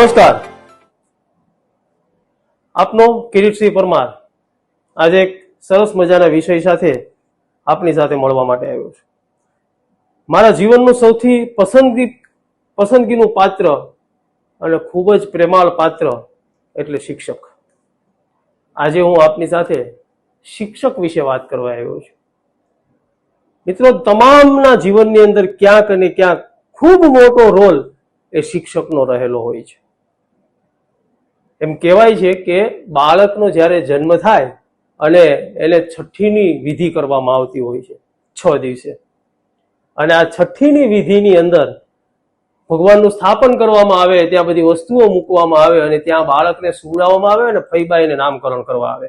નમસ્કાર, આપનો કિરીટસિંહ પરમાર આજે એક સરસ મજાના વિષય સાથે આપની સાથે મળવા માટે આવ્યો છું. મારા જીવનનું સૌથી પસંદગીનું પાત્ર અને ખૂબ જ પ્રેમાળ પાત્ર એટલે શિક્ષક. આજે હું આપની સાથે શિક્ષક વિશે વાત કરવા આવ્યો છું. મિત્રો, તમામના જીવનની અંદર ક્યાંક અને ક્યાંક ખૂબ મોટો રોલ એ શિક્ષકનો રહેલો હોય છે. એમ કહેવાય છે કે બાળકનો જ્યારે જન્મ થાય અને એને છઠ્ઠીની વિધિ કરવામાં આવતી હોય છે 6 દિવસે, અને આ છઠ્ઠીની વિધિની અંદર ભગવાનનું સ્થાપન કરવામાં આવે, ત્યાં બધી વસ્તુઓ મૂકવામાં આવે અને ત્યાં બાળકને સુવડાવવામાં આવે અને ફઈબાઈને નામકરણ કરવા આવે,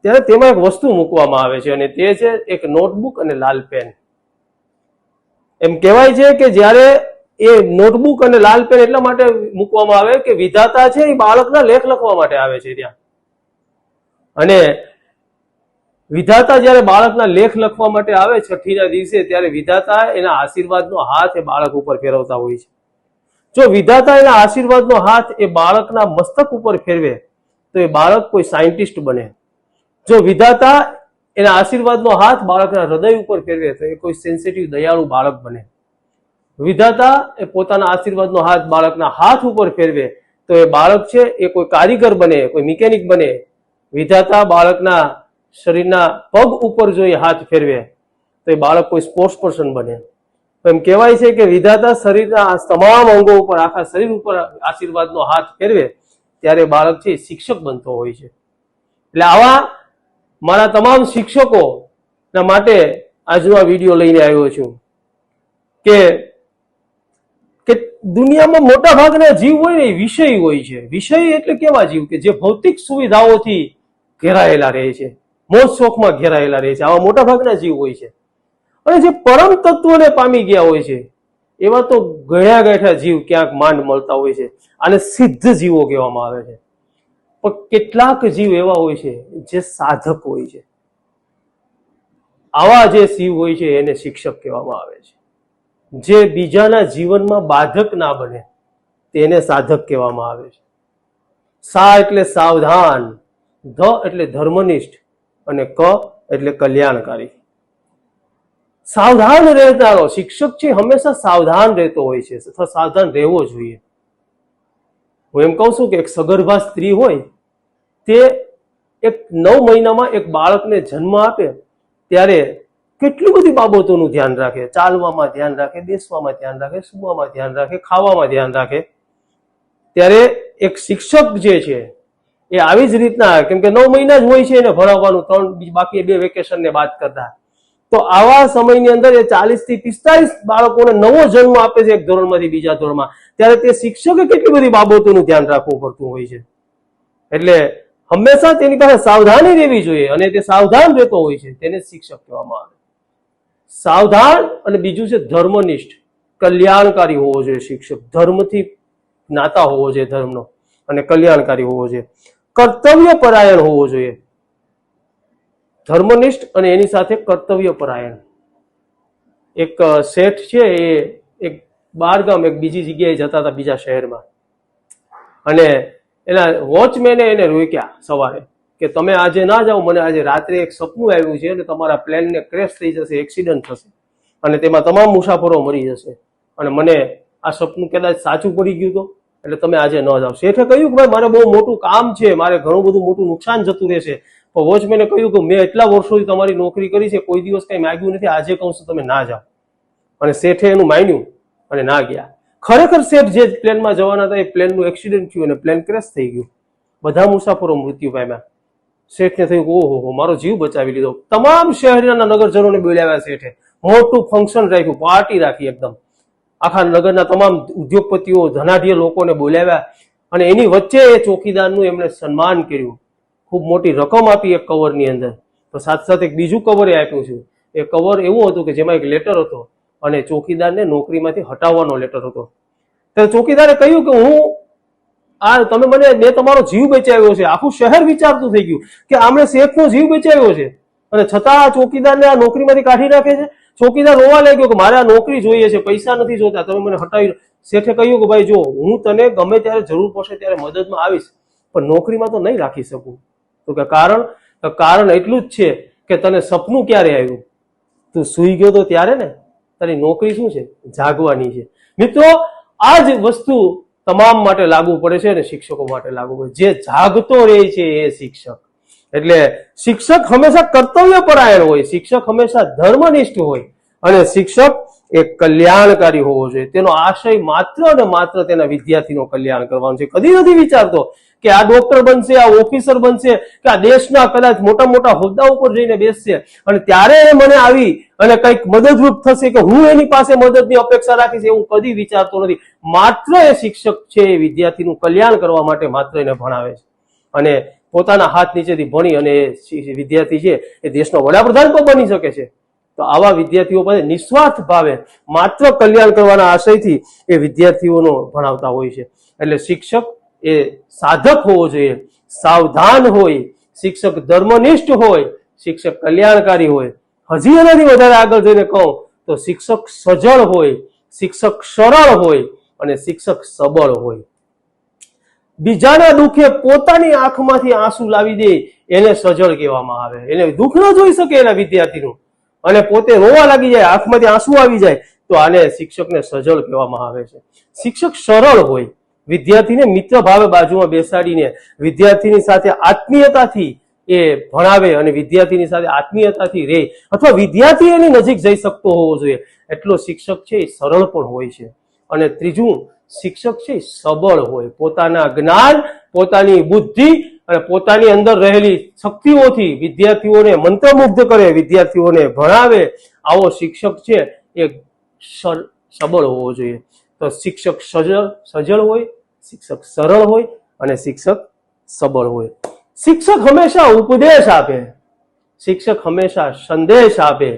ત્યારે તેમાં એક વસ્તુ મૂકવામાં આવે છે અને તે છે એક નોટબુક અને લાલ પેન. એમ કહેવાય છે કે જ્યારે એ નોટબુક અને લાલ પેન એટલા માટે મૂકવામાં આવે કે વિધાતા છે એ બાળકના લેખ લખવા માટે આવે છે ત્યાં, અને વિધાતા જ્યારે બાળકના લેખ લખવા માટે આવે છઠ્ઠીના દિવસે, ત્યારે વિધાતા એના આશીર્વાદનો હાથ એ બાળક ઉપર ફેરવતા હોય છે. જો વિધાતા એના આશીર્વાદનો હાથ એ બાળકના મસ્તક ઉપર ફેરવે તો એ બાળક કોઈ સાયન્ટિસ્ટ બને. જો વિધાતા એના આશીર્વાદનો હાથ બાળકના હૃદય ઉપર ફેરવે તો એ કોઈ સેન્સિટિવ દયાળુ બાળક બને. વિધાતા એ પોતાના આશીર્વાદનો હાથ બાળકના હાથ ઉપર ફેરવે તો એ બાળક છે એ કોઈ કારીગર બને, કોઈ મિકેનિક બને. વિધાતા બાળકના શરીરના પગ ઉપર જો એ હાથ ફેરવે તો એ બાળક કોઈ સ્પોર્ટ્સ પર્સન બને. એમ કહેવાય છે કે વિધાતા શરીરના તમામ અંગો ઉપર, આખા શરીર ઉપર આશીર્વાદનો હાથ ફેરવે ત્યારે બાળક છે શિક્ષક બનતો હોય છે. એટલે આવા મારા તમામ શિક્ષકોના માટે આજનો આ વિડીયો લઈને આવ્યો છું કે દુનિયામાં મોટા ભાગના જીવ હોય ને એ વિષય હોય છે. વિષય એટલે કેવા જીવ કે જે ભૌતિક સુવિધાઓથી ઘેરાયેલા રહે છે, મોજ શોખમાં ઘેરાયેલા રહે છે, આવા મોટા ભાગના જીવ હોય છે. અને જે પરમ તત્વને પામી ગયા હોય છે એવા તો ગળ્યા ગાંઠા જીવ ક્યાંક માંડ મળતા હોય છે. આને સિદ્ધ જીવો કહેવામાં આવે છે. પણ કેટલાક જીવ એવા હોય છે જે સાધક હોય છે. આવા જે જીવ હોય છે એને શિક્ષક કહેવામાં આવે છે. જે બીજાના જીવનમાં બાધક ના બને તેને સાધક કહેવામાં આવે છે. સા એટલે સાવધાન, ધ એટલે ધર્મનિષ્ઠ અને ક એટલે કલ્યાણકારી. સાવધાન રહેનારો શિક્ષક છે હંમેશા સાવધાન રહેતો હોય છે, અથવા સાવધાન રહેવો જોઈએ. હું એમ કહું છું કે એક સગર્ભા સ્ત્રી હોય તે એક 9 મહિનામાં એક બાળકને જન્મ આપે ત્યારે કેટલી બધી બાબતોનું ધ્યાન રાખે. ચાલવામાં ધ્યાન રાખે, બેસવામાં ધ્યાન રાખે, સૂવામાં ધ્યાન રાખે, ખાવામાં ધ્યાન રાખે. ત્યારે એક શિક્ષક જે છે એ આવી જ રીતના, કેમ કે 9 મહિના જ હોય છે એને ભણાવવાનું, 3 બાકી 2 વેકેશનને બાદ કરતા. તો આવા સમયની અંદર એ 40 થી 45 બાળકોને નવો જન્મ આપે છે એક ધોરણમાંથી બીજા ધોરણમાં, ત્યારે તે શિક્ષકે કેટલી બધી બાબતોનું ધ્યાન રાખવું પડતું હોય છે. એટલે હંમેશા તેની પાસે સાવધાની રહેવી જોઈએ, અને તે સાવધાન રહેતો હોય છે તેને શિક્ષક કહેવામાં આવે. સાવધાન અને બીજું છે ધર્મનિષ્ઠ, કલ્યાણકારી હોવો જોઈએ શિક્ષક. ધર્મથી જ્ઞાતા હોવો જોઈએ ધર્મનો, અને કલ્યાણકારી હોવો જોઈએ. કર્તવ્ય પરાયણ હોવો જોઈએ. ધર્મનિષ્ઠ અને એની સાથે કર્તવ્ય પરાયણ. એક શેઠ છે એ એક બહારગામ એક બીજી જગ્યાએ જતા હતા, બીજા શહેરમાં, અને એના વોચમેને એને રોક્યા સવારે કે તમે આજે ના જાઓ, મને આજે રાત્રે એક સપનું આવ્યું છે અને તમારા પ્લેનને ક્રેશ થઈ જશે, એક્સિડન્ટ થશે અને તેમાં તમામ મુસાફરો મરી જશે, અને મને આ સપનું કદાચ સાચું પડી ગયું તો એટલે તમે આજે ન જાઓ. શેઠે કહ્યું કે ભાઈ મારે બહુ મોટું કામ છે, મારે ઘણું બધું મોટું નુકસાન જતું રહેશે. તો વોચમેને કહ્યું કે મેં એટલા વર્ષોથી તમારી નોકરી કરી છે, કોઈ દિવસ કંઈ માગ્યું નથી, આજે કહું છું તમે ના જાઓ. અને શેઠે એનું માન્યું અને ના ગયા. ખરેખર શેઠ જે પ્લેનમાં જવાના હતા એ પ્લેનનું એક્સિડન્ટ થયું અને પ્લેન ક્રેશ થઈ ગયું. બધા મુસાફરો મૃત્યુ પામ્યા. શેઠને થયું ઓહો, મારો જીવ બચાવી લીધો. તમામ શહેરના નગરજનોને બોલાવ્યા શેઠે, મોટું ફંક્શન રાખ્યું, પાર્ટી રાખી એકદમ. આખા નગરના તમામ ઉદ્યોગપતિઓ, ધનાઢ્ય લોકોને બોલાવ્યા, અને એની વચ્ચે એ ચોકીદારનું એમણે સન્માન કર્યું. ખૂબ મોટી રકમ આપી એક કવરની અંદર. તો સાથે સાથે એક બીજું કવર એ આપ્યું છે. એ કવર એવું હતું કે જેમાં એક લેટર હતો અને ચોકીદારને નોકરીમાંથી હટાવવાનો લેટર હતો. ત્યારે ચોકીદારે કહ્યું કે તમે મેં તમારો જીવ બચાવ્યો છે. આખું શહેર વિચારતું થઈ ગયું કે આમણે શેઠનો જીવ બચાવ્યો છે અને છતાં આ ચોકીદારને આ નોકરીમાંથી કાઢી નાખે છે. ચોકીદાર રોવા લાગ્યો કે મારે આ નોકરી જોઈએ છે, પૈસા નથી જોતા, તમે મને હટાવી. શેઠે કહ્યું કે ભાઈ જો હું તને ગમે ત્યારે જરૂર પડશે ત્યારે મદદમાં આવીશ, પણ નોકરીમાં તો નહીં રાખી શકું. તો કે કારણ એટલું જ છે કે તને સપનું ક્યારે આવ્યું? તું સૂઈ ગયો તો ત્યારે ને. તારી નોકરી શું છે? જાગવાની છે. મિત્રો, આ જ વસ્તુ તમામ માટે લાગુ પડે છે અને શિક્ષકો માટે લાગુ પડે. જે જાગતો રહે છે એ શિક્ષક. એટલે શિક્ષક હંમેશા કર્તવ્યપરાયણ હોય, શિક્ષક હંમેશા ધર્મનિષ્ઠ હોય અને શિક્ષક એ કલ્યાણકારી હોવો જોઈએ. તેનો આશય માત્ર અને માત્ર તેના વિદ્યાર્થીનું કલ્યાણ કરવાનું છે. કદી નથી વિચારતો કે આ ડોક્ટર બનશે, આ ઓફિસર બનશે, કે આ દેશના કદાચ મોટા મોટા હોદ્દા ઉપર જઈને બેસશે અને ત્યારે એ મને આવી અને કંઈક મદદરૂપ થશે કે હું એની પાસે મદદની અપેક્ષા રાખીશ, એવું કદી વિચારતો નથી. માત્ર એ શિક્ષક છે એ વિદ્યાર્થીનું કલ્યાણ કરવા માટે માત્ર એને ભણાવે છે અને પોતાના હાથ નીચેથી ભણી અને વિદ્યાર્થી છે એ દેશનો વડાપ્રધાન પણ બની શકે છે. તો આવા વિદ્યાર્થીઓ પાસે નિસ્વાર્થ ભાવે માત્ર કલ્યાણ કરવાના આશયથી એ વિદ્યાર્થીઓનો ભણાવતા હોય છે. એટલે શિક્ષક એ સાધક હોવો જોઈએ, સાવધાન હોય, શિક્ષક ધર્મનિષ્ઠ હોય, શિક્ષક કલ્યાણકારી હોય. હજી એનાથી વધારે આગળ જઈને કહું તો શિક્ષક સજળ હોય, શિક્ષક સરળ હોય અને શિક્ષક સબળ હોય. બીજાના દુઃખે પોતાની આંખમાંથી આંસુ લાવી દે એને સજળ કહેવામાં આવે. એને દુઃખ ન જોઈ શકે એના વિદ્યાર્થીનું અને પોતે રોવા લાગી જાય, આંખમાંથી આંસુ આવી જાય, તો આને શિક્ષકને સજળ કહેવામાં આવે છે. શિક્ષક સરળ હોય, વિદ્યાર્થીને મિત્ર ભાવે બાજુમાં બેસાડીને વિદ્યાર્થીની સાથે આત્મીયતાથી એ ભણાવે અને વિદ્યાર્થીની સાથે આત્મીયતાથી રહે, અથવા વિદ્યાર્થી એની નજીક જઈ શકતો હોવો જોઈએ એટલો શિક્ષક છે એ સરળ પણ હોય છે. અને ત્રીજું, શિક્ષક છે સબળ હોય, પોતાના જ્ઞાન, પોતાની બુદ્ધિ અને પોતાની અંદર રહેલી શક્તિઓથી વિદ્યાર્થીઓને મંત્રમુગ્ધ કરે, વિદ્યાર્થીઓને ભણાવે. આવો શિક્ષક છે એ સબળ હોવો જોઈએ. તો શિક્ષક સજળ હોય, શિક્ષક સરળ હોય અને શિક્ષક સબળ હોય. શિક્ષક હંમેશા ઉપદેશ આપે, શિક્ષક હંમેશા સંદેશ આપે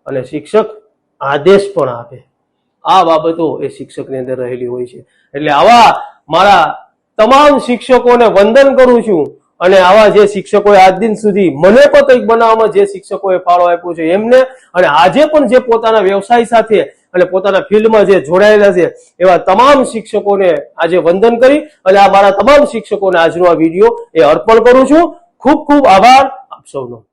અને શિક્ષક આદેશ પણ આપે. આ બાબતો એ શિક્ષકની અંદર રહેલી હોય છે. એટલે આવા મારા તમામ શિક્ષકોને વંદન કરું છું અને આવા જે શિક્ષકોએ આજ દિન સુધી મને પણ કંઈક બનાવવામાં જે શિક્ષકોએ ફાળો આપ્યો છે એમને, અને આજે પણ જે પોતાના વ્યવસાય સાથે અને પોતાના ફિલ્ડમાં જે જોડાયેલા છે એવા તમામ શિક્ષકોને આજે વંદન કરી અને આ મારા તમામ શિક્ષકોને આજનો આ વિડીયો એ અર્પણ કરું છું. ખૂબ ખૂબ આભાર આપ સૌનો.